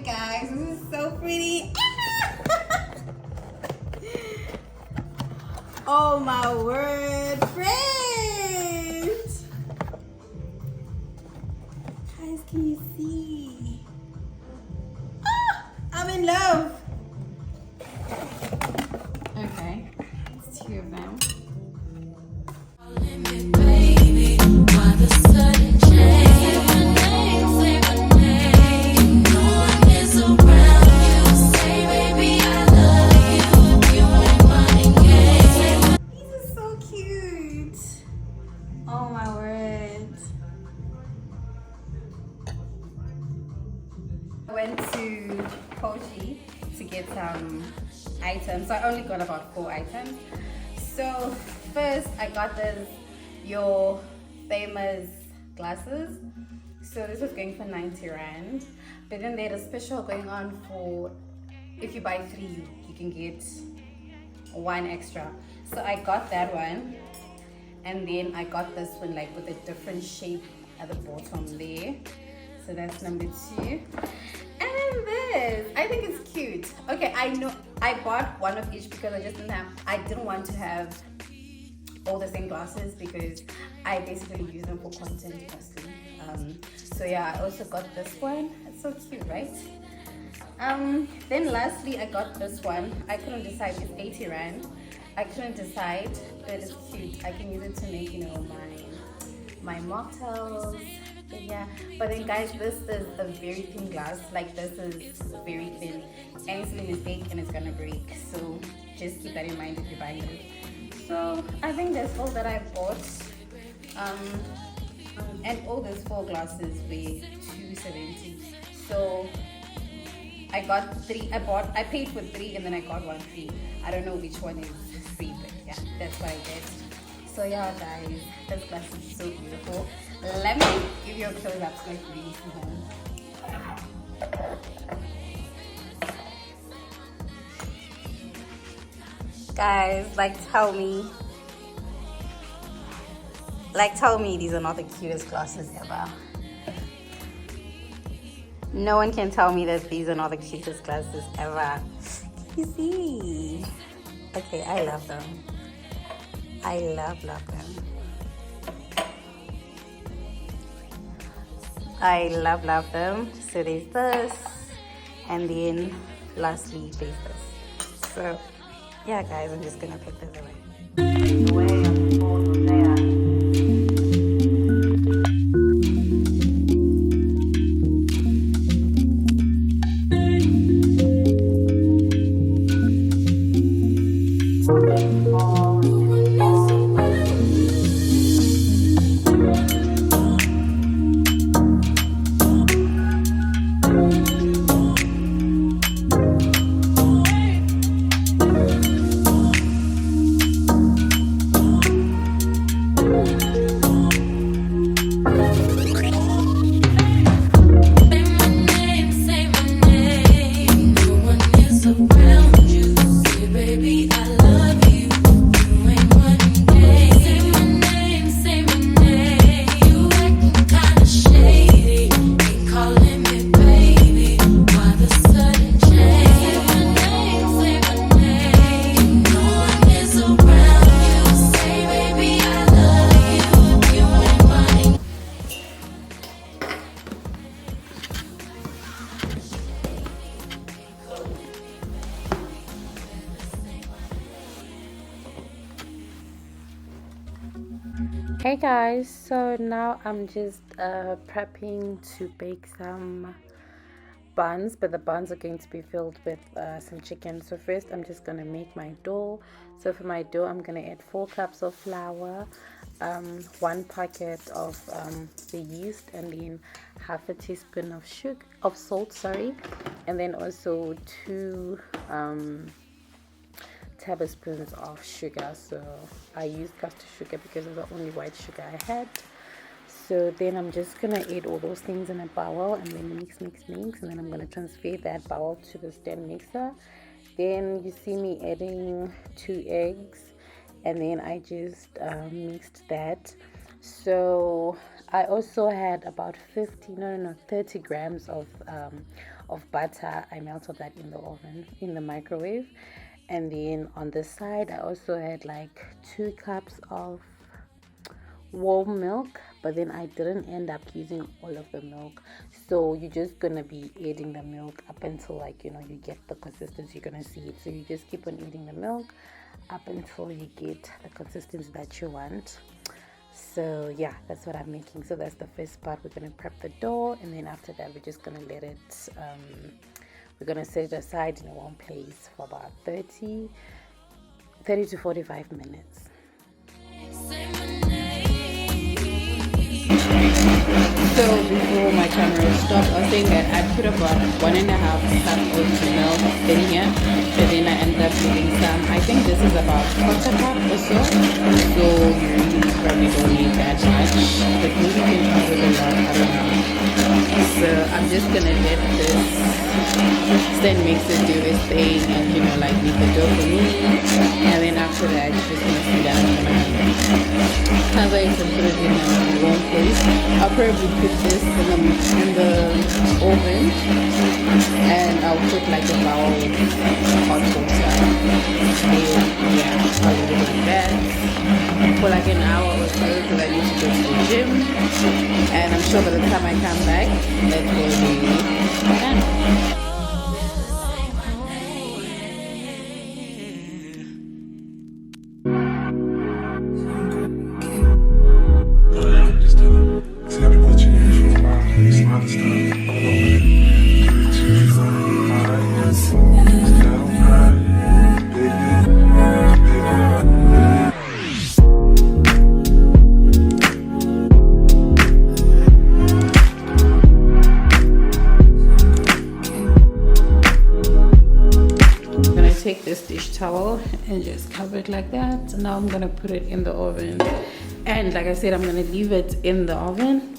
Guys, this is so pretty. Oh my word, friends! Guys, can you see? I'm in love. Okay, it's two of them. To get some items, so I only got about 4 items. So first I got your famous glasses. So this was going for 90 rand, but then they had a special going on for if you buy 3 you can get 1 extra. So I got that one, and then I got this one like with a different shape at the bottom there. So that's number 2. And this, I think it's cute. Okay, I know I bought one of each because I didn't want to have all the same glasses because I basically use them for content mostly. So yeah, I also got this one. It's so cute, right? Then lastly I got this one. I couldn't decide. It's 80 rand. I couldn't decide, but it's cute. I can use it to make, you know, my mocktails. Yeah, but then guys, this is a very thin glass. Like, this is very thin. Any silly mistake and it's gonna break. So just keep that in mind if you're buying it. So I think that's all that I bought. And all those 4 glasses were 270. So I got 3. I paid for 3 and then I got 1 free. I don't know which one is free, but yeah, that's what I did. So yeah guys, this glass is so beautiful. Let me give you a close up so you can really see them. Guys, tell me these are not the cutest glasses ever. No one can tell me that these are not the cutest glasses ever. Can you see? Okay, I love them. I love them. I love them. So there's this, and then lastly there's this. So yeah guys, I'm just gonna pick this away. Hey guys, so now I'm just prepping to bake some buns, but the buns are going to be filled with some chicken. So first I'm just going to make my dough. So for my dough I'm going to add 4 cups of flour, 1 packet of the yeast, and then half a teaspoon of salt, and then also 2 tablespoons of sugar. So I used caster sugar because it's the only white sugar I had. So then I'm just gonna add all those things in a bowl and then mix, and then I'm gonna transfer that bowl to the stand mixer. Then you see me adding 2 eggs, and then I just mixed that. So I also had about 30 grams of butter. I melted that in the oven, in the microwave. And then on the side I also had like 2 cups of warm milk, but then I didn't end up using all of the milk. So you're just gonna be adding the milk up until, like, you get the consistency you're gonna see it. So you just keep on adding the milk up until you get the consistency that you want. So yeah, that's what I'm making. So that's the first part. We're gonna prep the dough, and then after that we're just gonna let it we're gonna set it aside in one place for about 30 to 45 minutes. So before my camera stopped, I was saying that I put about 1.5 cups of milk in here, but then I ended up leaving some. I think this is about 1/4 cup or so. So you probably don't need that much, but maybe you can try with a lot. I don't know. So I'm just gonna let this stand mixer do its thing, and like make the dough for me. And then after that, you're just gonna see that I'm gonna cover it and put it in a warm place. I'll probably put this in the oven, and I'll put like a bowl of hot water. And yeah, I'll leave it like that for like an hour or so, because I need to go to the gym. And I'm sure by the time I come back, that will be done. Take this dish towel and just cover it like that. Now I'm gonna put it in the oven, and like I said, I'm gonna leave it in the oven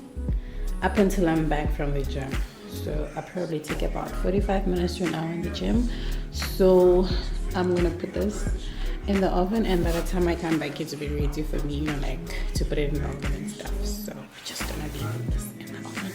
up until I'm back from the gym. So I probably take about 45 minutes to an hour in the gym. So I'm gonna put this in the oven, and by the time I come back, it'll be ready for me, like to put it in the oven and stuff. So I'm just gonna leave this in the oven.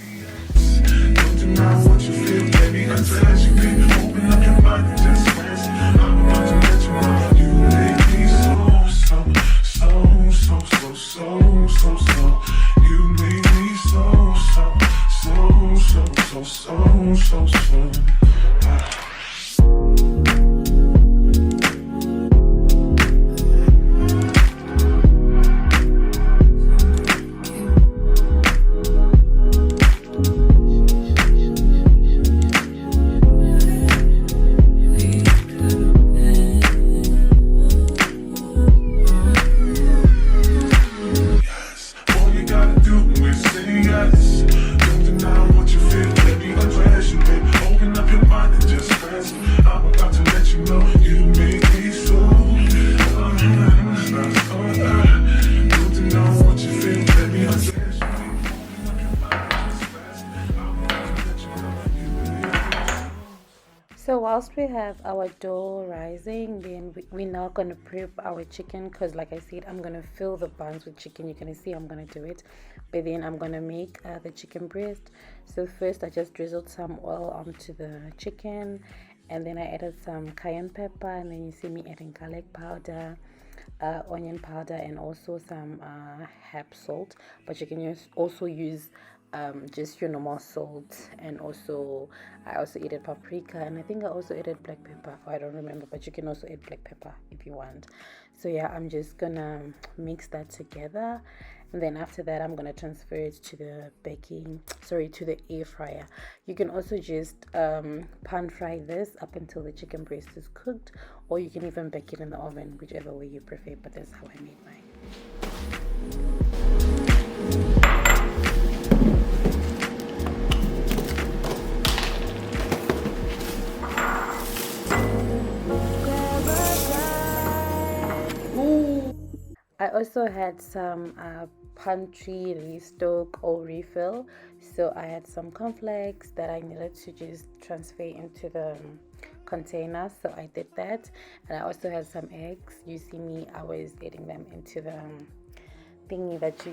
So whilst we have our dough rising, then we're now going to prep our chicken, because like I said, I'm going to fill the buns with chicken. You're going to see I'm going to do it, but then I'm going to make the chicken breast. So first I just drizzled some oil onto the chicken, and then I added some cayenne pepper, and then you see me adding garlic powder, onion powder, and also some herb salt, but you can also use just your normal salt. And also I also added paprika, and I think I also added black pepper. I don't remember, but you can also add black pepper if you want. So yeah, I'm just gonna mix that together, and then after that I'm going to transfer it to the to the air fryer. You can also just pan fry this up until the chicken breast is cooked, or you can even bake it in the oven, whichever way you prefer, but that's how I made mine. I also had some pantry restock or refill, so I had some cornflakes that I needed to just transfer into the container, so I did that. And I also had some eggs. You see me, I was adding them into the thingy that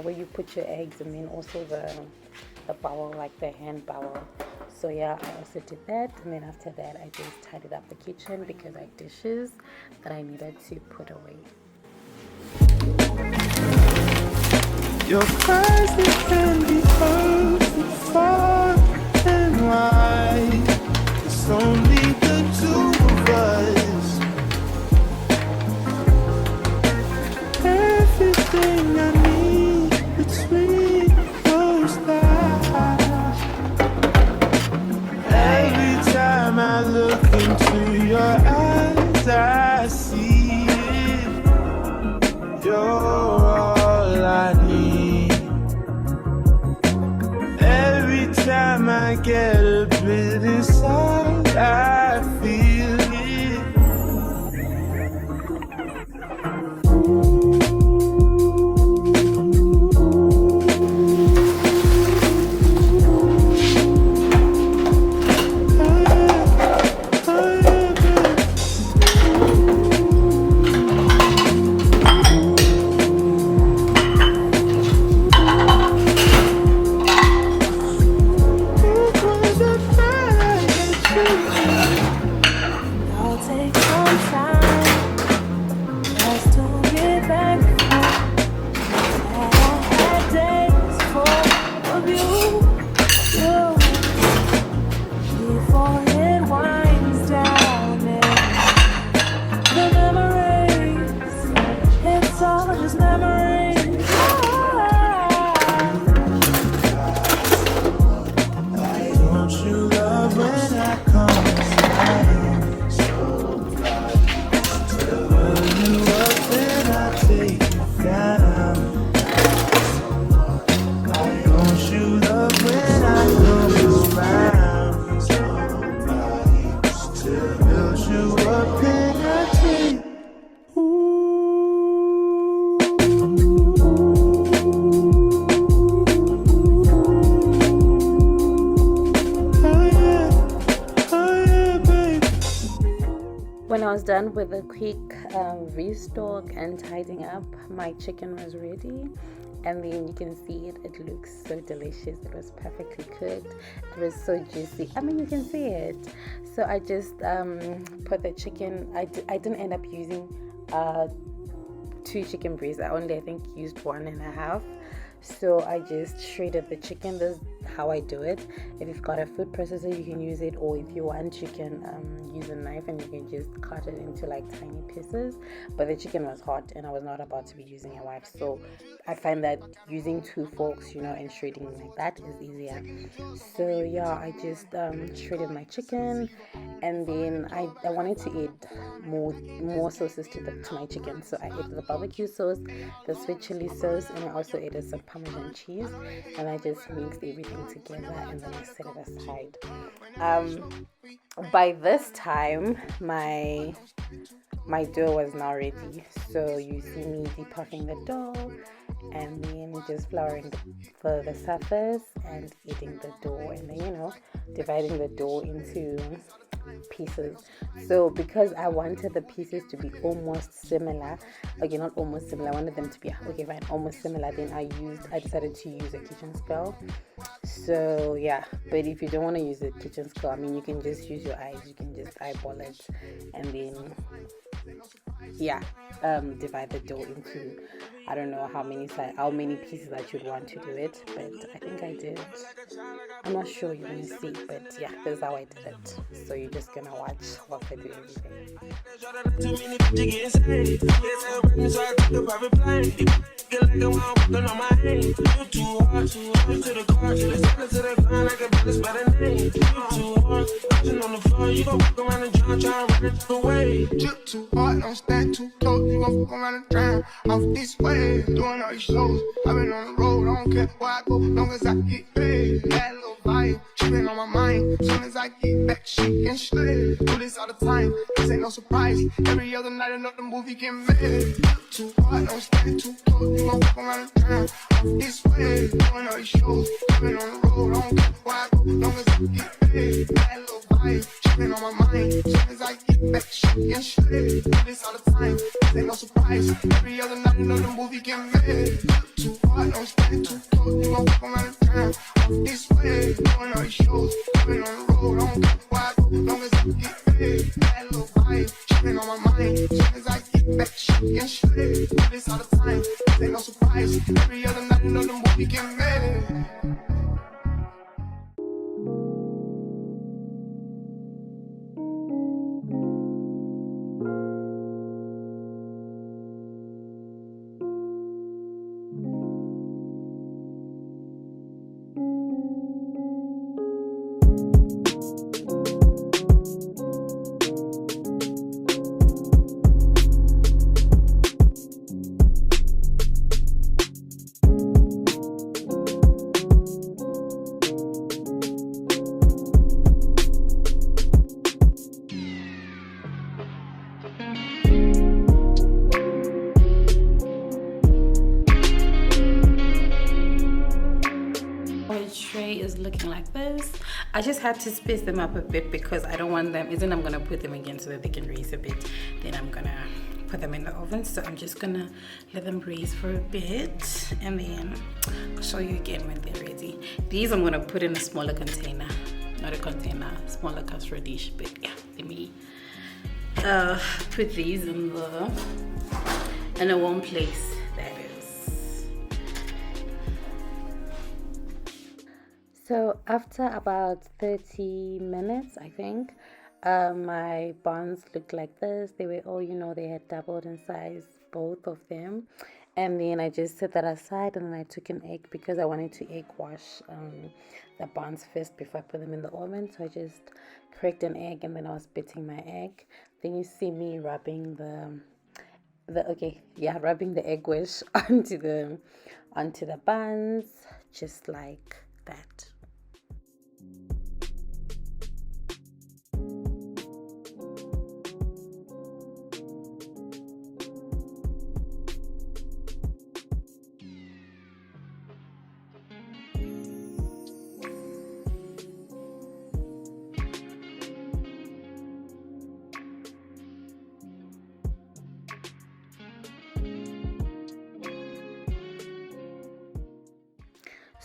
where you put your eggs, and then also the bowl, like the hand bowl. So yeah, I also did that, and then after that I just tidied up the kitchen because I had dishes that I needed to put away. Your eyes, they can be heard from far and wide. It's only the two of us. Everything I need between those thighs. Every time I look into your eyes, I see it. You're all I need. Every time I get a bit inside, I feel it. I'll take some time just to get back home. I had days full of you before it winds down. And the memories, it's all just memories. Don't you love when I come inside? Fill you up and I take you down. Don't you love when I come around? Build you up and I take. When I was done with a quick restock and tidying up, my chicken was ready, and then you can see it looks so delicious. It was perfectly cooked, it was so juicy, I mean you can see it. So I just put the chicken, I didn't end up using 2 chicken breasts. I think used 1.5. So I just shredded the chicken. This is how I do it. If you've got a food processor, you can use it, or if you want, you can use a knife and you can just cut it into like tiny pieces. But the chicken was hot and I was not about to be using a knife, so I find that using 2 forks, and shredding like that is easier. So yeah, I just shredded my chicken, and then I wanted to add more sauces to my chicken. So I added the barbecue sauce, the sweet chili sauce, and I also added some Parmesan cheese, and I just mixed everything together and then I set it aside. By this time my dough was now ready, so you see me depuffing the dough and then just flouring the surface and eating the dough, and then dividing the dough into pieces. So because I wanted the pieces to be almost similar, okay, not almost similar, I wanted them to be almost similar, then I decided to use a kitchen scale. So yeah, but if you don't want to use a kitchen scale, I mean you can just use your eyes, you can just eyeball it and then yeah, divide the dough into, I don't know how many pieces that you'd want to do it, but I think I did, I'm not sure, you're gonna see, but yeah, this is how I did it. So you're just gonna watch what I do every day. Too many bitches getting saved. Yes, I'm rapping, so I took the private plane. Get like I'm walking on my hand. You too hard, to the car, till it's under to the ground like a bitch by the name. You too hard, watching on the floor. You gon' walk around the drum, try to run it away. Drip too hard, don't stand too close. You gon' fuck around and drown off this way. Doing all these shows, I've been on the road. I don't care where I go, long as I get paid. That little vibe, she been on my mind. Soon as I get back, she can slay. Do this all the time, this ain't no surprise. Every other night another movie get made. Too hard, don't stand too close. You gon' fuck around the town off this way. Doing all these shows, I've been on the road. I don't care where I go, long as I get paid. That little vibe, she been on my mind. Soon as I get back, she can slay. Do this all the time, this ain't no surprise. Every other night another movie get made. Too hard, don't stand too close. You gon' fuck around the town off this way. Doing all these shows, I've been on the road. I don't care where I go, long as I get paid. That little vibe, she been on my mind. Soon as I get back, she can slay. Do this all the time, this ain't no surprise. Every other night another movie get made. Tray is looking like this. I just had to space them up a bit because I don't want them, isn't I'm gonna put them again so that they can raise a bit, then I'm gonna put them in the oven. So I'm just gonna let them raise for a bit and then I'll show you again when they're ready. These I'm gonna put in a smaller container, not a container, smaller casserole dish, but yeah, let me put these in a warm place, that is. So after about 30 minutes, I think, my buns looked like this. They were all, they had doubled in size, both of them. And then I just set that aside and then I took an egg because I wanted to egg wash the buns first before I put them in the oven. So I just cracked an egg and then I was beating my egg. Then you see me rubbing rubbing the egg wash onto the buns, just like that.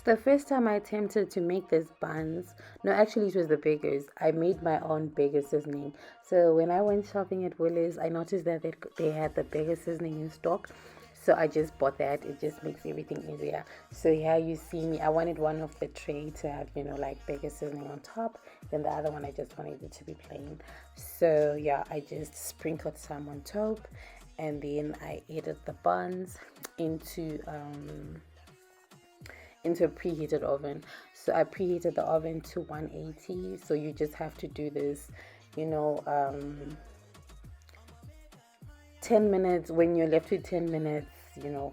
So the first time I attempted to make these buns, no, actually it was the beggars. I made my own beggar seasoning. So when I went shopping at Woolies, I noticed that they had the beggar seasoning in stock. So I just bought that. It just makes everything easier. So here you see me. I wanted one of the tray to have, like beggar seasoning on top. Then the other one, I just wanted it to be plain. So yeah, I just sprinkled some on top. And then I added the buns into a preheated oven. So I preheated the oven to 180. So you just have to do this 10 minutes. When you're left with 10 minutes,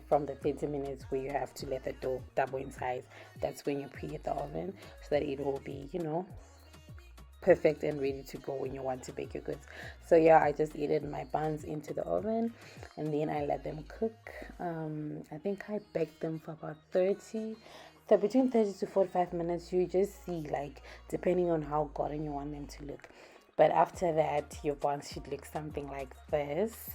from the 30 minutes where you have to let the dough double in size, that's when you preheat the oven so that it will be perfect and ready to go when you want to bake your goods. So yeah, I just added my buns into the oven and then I let them cook. I think I baked them for about between 30 to 45 minutes. You just see, like, depending on how golden you want them to look. But after that, your buns should look something like this.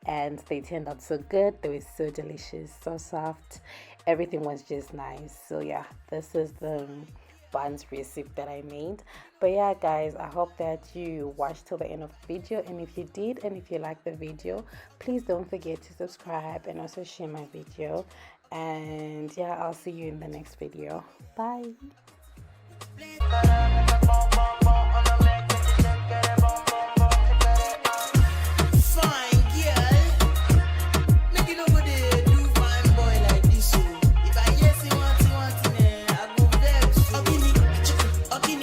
And they turned out so good. They were so delicious, so soft. Everything was just nice. So yeah, this is the buns recipe that I made. But yeah guys, I hope that you watched till the end of the video, and if you did and if you liked the video, please don't forget to subscribe and also share my video. And yeah, I'll see you in the next video. Bye. Okay,